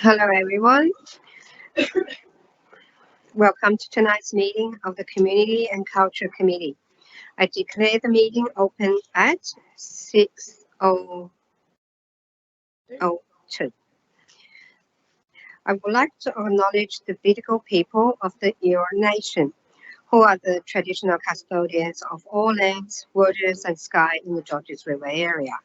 Hello, everyone. Welcome to tonight's meeting of the Community and Culture Committee. I declare the meeting open at 6:02. I would like to acknowledge the Bidjigal people of the Eora Nation, who are the traditional custodians of all lands, waters, and sky in the Georges River area.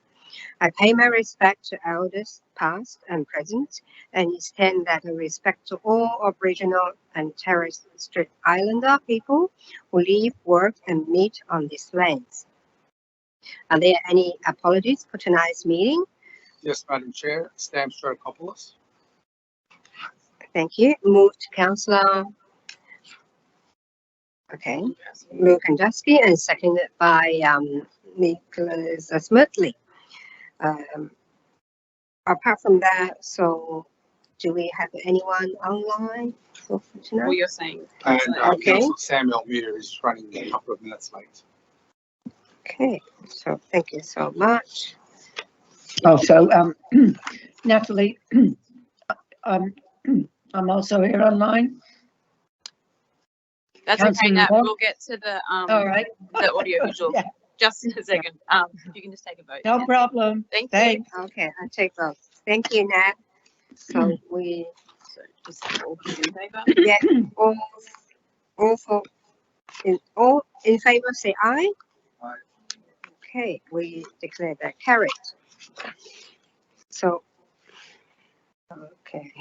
I pay my respect to elders past and present and extend that respect to all Aboriginal and Torres Strait Islander people who live, work and meet on these lands. Are there any apologies for tonight's meeting? Yes, Madam Chair. Stam Strokopoulos. Thank you. Moved Councillor Luke Andruski and seconded by Nicholas Smirtley. Apart from that, so do we have anyone online for tonight? Well, you're saying. And Okay. Councillor Samuel Muir is running a couple of minutes late. Okay, so thank you so much. Natalie, I'm also here online. That's Councillor okay, Nat. Moore? We'll get to the All right. the audio visual Yeah, just in a second. If you can just take a vote. no problem. Thank you. Thanks. Okay, I'll take both. Thank you, Nat. So we So just all those in favour. get all in favor, say aye. Aye. Okay, we declare that carried. So, okay.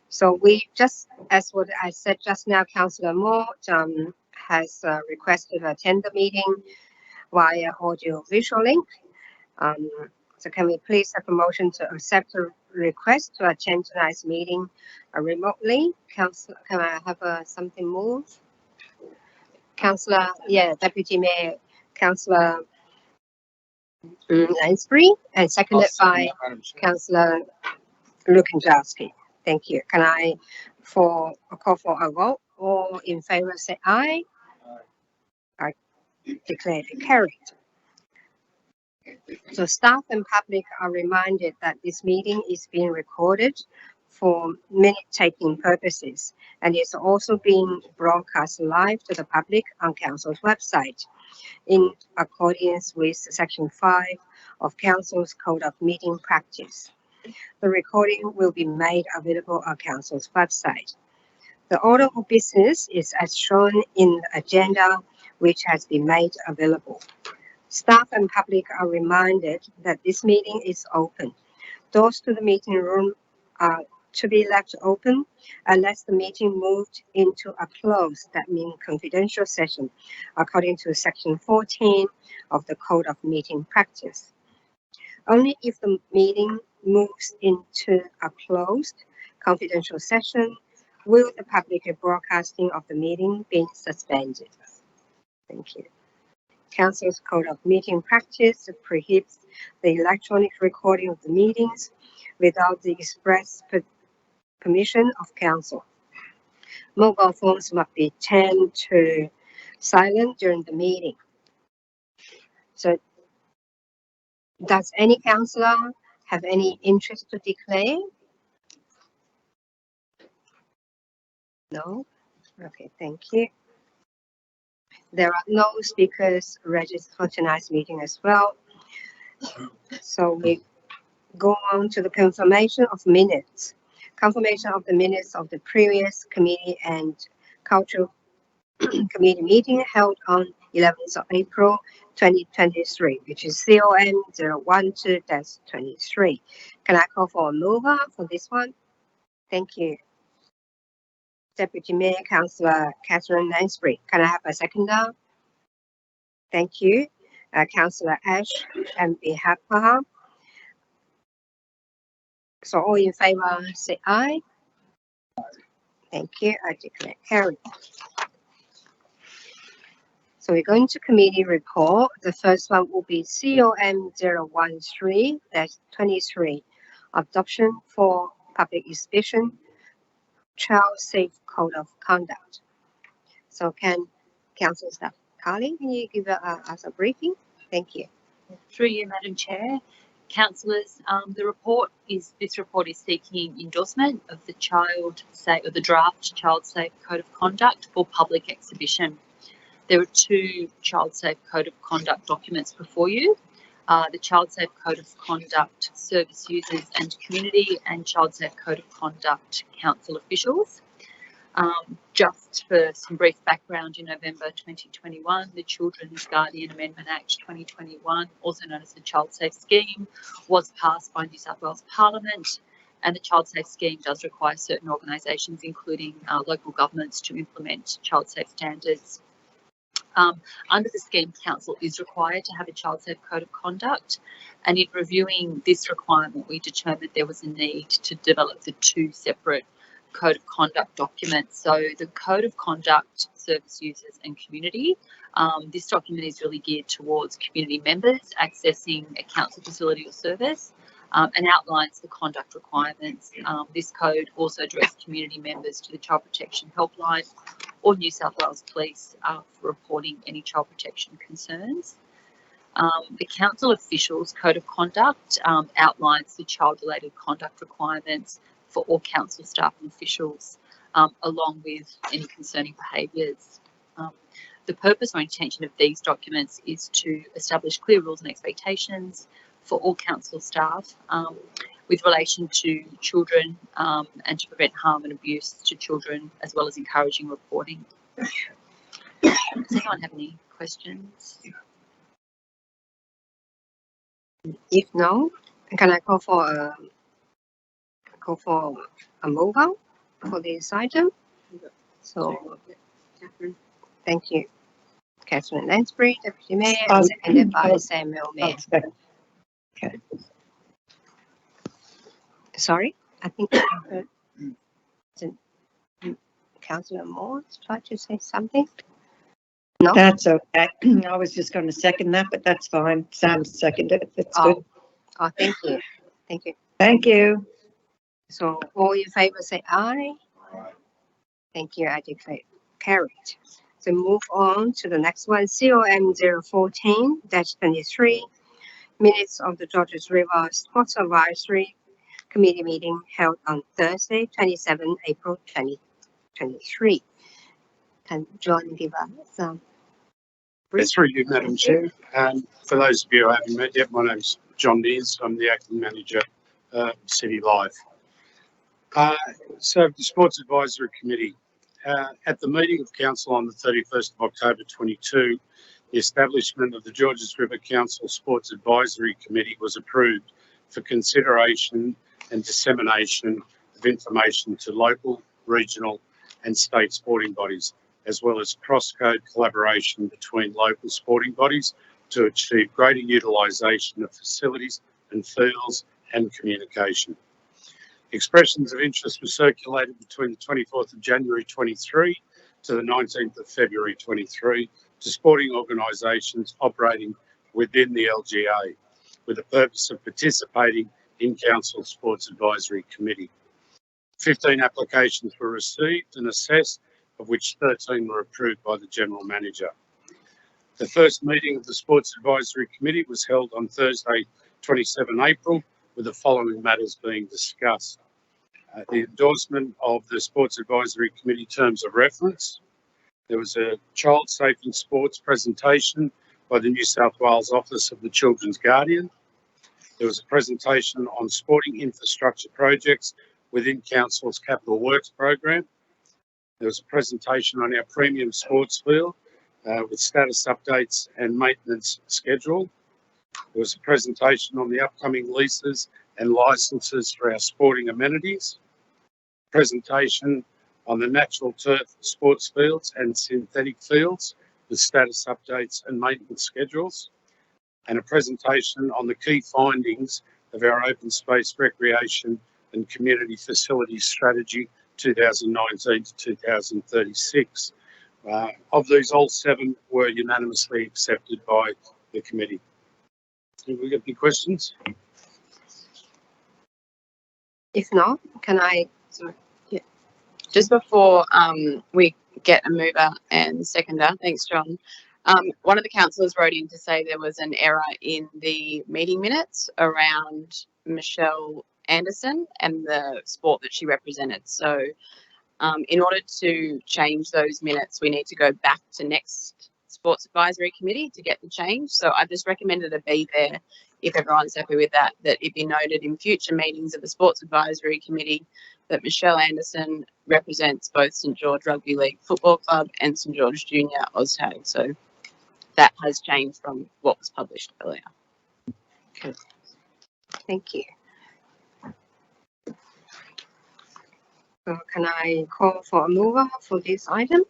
So we just, as what I said just now, Councillor Moore has requested to attend the meeting via audio visual link. So can we please have a motion to accept the request to attend tonight's meeting remotely? Councillor, can I have something moved? Councillor, Deputy Mayor, Councillor Lansbury, and seconded by Madam Chair. Councillor Lukandowski. Thank you. Can I call for a vote? All in favor say aye. I declare it carried. So staff and public are reminded that this meeting is being recorded for minute-taking purposes and is also being broadcast live to the public on Council's website in accordance with Section 5 of Council's Code of Meeting Practice. The recording will be made available on Council's website. The order of business is as shown in the agenda, which has been made available. Staff and public are reminded that this meeting is open. Doors to the meeting room are to be left open unless the meeting moved into a closed, that means confidential session, according to Section 14 of the Code of Meeting Practice. Only if the meeting moves into a closed, confidential session will the public broadcasting of the meeting be suspended. Thank you. Council's Code of Meeting Practice prohibits the electronic recording of the meetings without the express permission of Council. Mobile phones must be turned to silent during the meeting. So, does any councillor have any interest to declare? No? Okay, thank you. There are no speakers registered for tonight's meeting as well. So we go on to the confirmation of minutes. Confirmation of the minutes of the previous committee and cultural committee meeting held on 11th of April 2023, which is COM 012-23. Can I call for a mover for this one? Thank you. Deputy Mayor, Councillor Catherine Lansbury. Can I have a seconder? Thank you. Councillor Ash and Bihappaha. So all in favor say aye. Thank you. I declare carried. So we're going to committee report. The first one will be COM 013-23, adoption for public exhibition, child safe code of conduct. So can Council Staff Carly, can you give us a briefing? Thank you. Through you, Madam Chair. Councillors, this report is seeking endorsement of the draft Child Safe Code of Conduct for public exhibition. There are two Child Safe Code of Conduct documents before you. The Child Safe Code of Conduct Service Users and Community, and Child Safe Code of Conduct Council Officials. Just for some brief background, in November 2021, the Children's Guardian Amendment Act 2021, also known as the Child Safe Scheme, was passed by New South Wales Parliament, and the Child Safe Scheme does require certain organisations, including local governments, to implement child safe standards. Under the scheme, council is required to have a child safe code of conduct, and in reviewing this requirement, we determined there was a need to develop the two separate code of conduct documents. So the code of conduct, service users and community, this document is really geared towards community members accessing a council facility or service, and outlines the conduct requirements. This code also directs community members to the Child Protection Helpline or New South Wales Police for reporting any child protection concerns. The council officials code of conduct outlines the child-related conduct requirements for all council staff and officials, along with any concerning behaviours. The purpose or intention of these documents is to establish clear rules and expectations for all council staff with relation to children and to prevent harm and abuse to children, as well as encouraging reporting. Does anyone have any questions? If no, can I call for a move out for this item? So, thank you. Catherine Lansbury, Deputy Mayor, and seconded by Samuel Mayer. Okay. Sorry, I think I heard Councillor Moore try to say something. No. That's okay. I was just going to second that, but that's fine. Sam seconded it. That's good. Oh, thank you. Thank you. Thank you. So all in favour say aye. Thank you. I declare carried. So move on to the next one. COM 014-23. Minutes of the Georges River Sports Advisory Committee meeting held on Thursday, 27 April 2023. Can John give us some? It's through you, Madam Chair. For those of you who haven't met yet, my name's John Mears. I'm the Acting Manager, City Life. So the Sports Advisory Committee, at the meeting of Council on the 31st of October 22, the establishment of the Georges River Council Sports Advisory Committee was approved for consideration and dissemination of information to local, regional and state sporting bodies, as well as cross-code collaboration between local sporting bodies to achieve greater utilisation of facilities and fields and communication. Expressions of interest were circulated between the 24th of January 23 to the 19th of February 23 to sporting organisations operating within the LGA with the purpose of participating in Council Sports Advisory Committee. 15 applications were received and assessed, of which 13 were approved by the General Manager. The first meeting of the Sports Advisory Committee was held on Thursday, 27 April, with the following matters being discussed. The endorsement of the Sports Advisory Committee terms of reference. There was a Child Safe in Sports presentation by the New South Wales Office of the Children's Guardian. There was a presentation on sporting infrastructure projects within Council's Capital Works program. There was a presentation on our premium sports field with status updates and maintenance schedule. There was a presentation on the upcoming leases and licences for our sporting amenities. Presentation on the natural turf sports fields and synthetic fields with status updates and maintenance schedules. And a presentation on the key findings of our open space recreation and community facilities strategy 2019 to 2036. Of these, all 7 were unanimously accepted by the committee. Have we got any questions? If not, can I? Just before we get a mover and seconder, thanks, John. One of the councillors wrote in to say there was an error in the meeting minutes around Michelle Anderson and the sport that she represented. So in order to change those minutes, we need to go back to next Sports Advisory Committee to get the change. So I just recommended a be there if everyone's happy with that, that it be noted in future meetings of the Sports Advisory Committee that Michelle Anderson represents both St George Rugby League Football Club and St George Junior OzTag. So that has changed from what was published earlier. Thank you. So can I call for a mover for this item?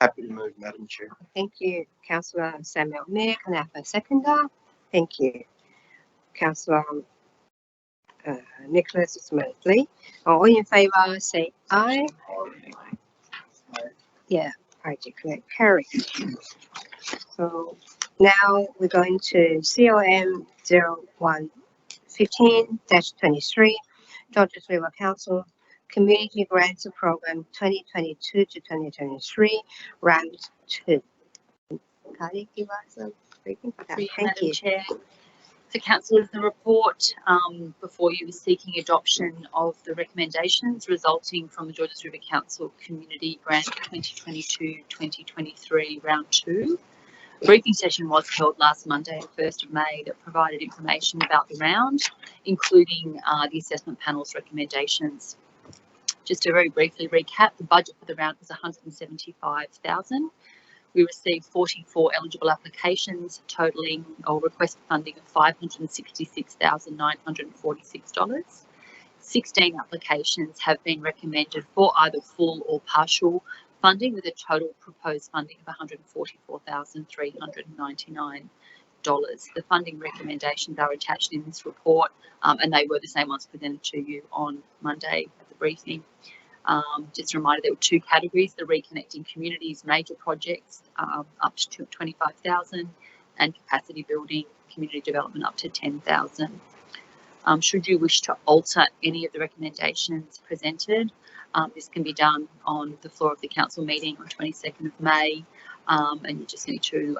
Happy to move, Madam Chair. Thank you, Councillor Samuel Mayer. Can I have a seconder? Thank you, Councillor Nicholas Smedley. All in favour, say aye. Yeah, I declare carried. So now we're going to COM 0115-23, Georges River Council Community Grants Program 2022 to 2023, round 2. Kali, give us a briefing for that. Thank Madam you. Chair. So councillors, the report before you is seeking adoption of the recommendations resulting from the Georges River Council Community Grant 2022-2023 round 2. A briefing session was held last Monday, 1st of May, that provided information about the round, including the assessment panel's recommendations. Just to very briefly recap, the budget for the round was $175,000. We received 44 eligible applications, totaling or requested funding of $566,946. 16 applications have been recommended for either full or partial funding, with a total proposed funding of $144,399. The funding recommendations are attached in this report, and they were the same ones presented to you on Monday at the briefing. Just a reminder, there were 2 categories: the Reconnecting Communities major projects up to 25,000, and capacity building community development up to 10,000. Should you wish to alter any of the recommendations presented, this can be done on the floor of the council meeting on 22nd of May, and you just need to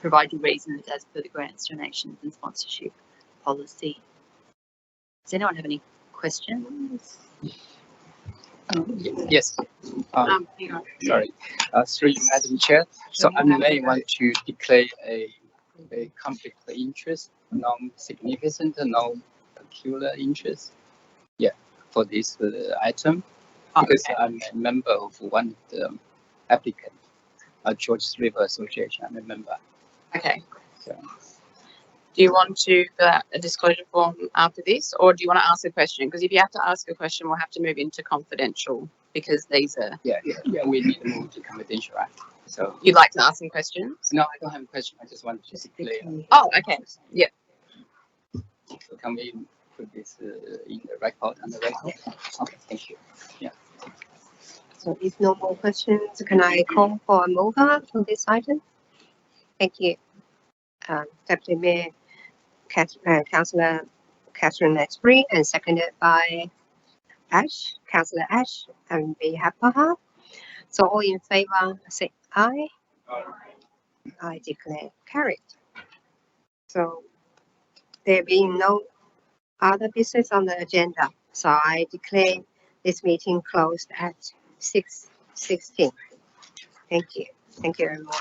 provide your reasons as per the grants, donations and sponsorship policy. Does anyone have any questions? Yes. Hang on. Sorry. Through you, Madam Chair. So I may want to declare a conflict of interest, non-significant, non-peculiar interest. Yeah, for this item, because I'm a member of one of the applicants, Georges River Association. I'm a member. Okay. So, Do you want to fill out a disclosure form after this, or do you want to ask a question? Because if you have to ask a question, we'll have to move into confidential, because these are. yeah, we need to move to confidential, right? So You'd like to ask some questions? no, I don't have a question. I just want to declare. Oh, okay. Yeah. So can we put this in the record? On the record? Okay, thank you. So if no more questions, can I call for a mover for this item? Thank you. Deputy Mayor, Councillor Catherine Nesbury, and seconded by Councillor Ash, and we have her. So all in favour, say aye. I declare carried. So there being no other business on the agenda, so I declare this meeting closed at 6:16. Thank you. Thank you, everyone.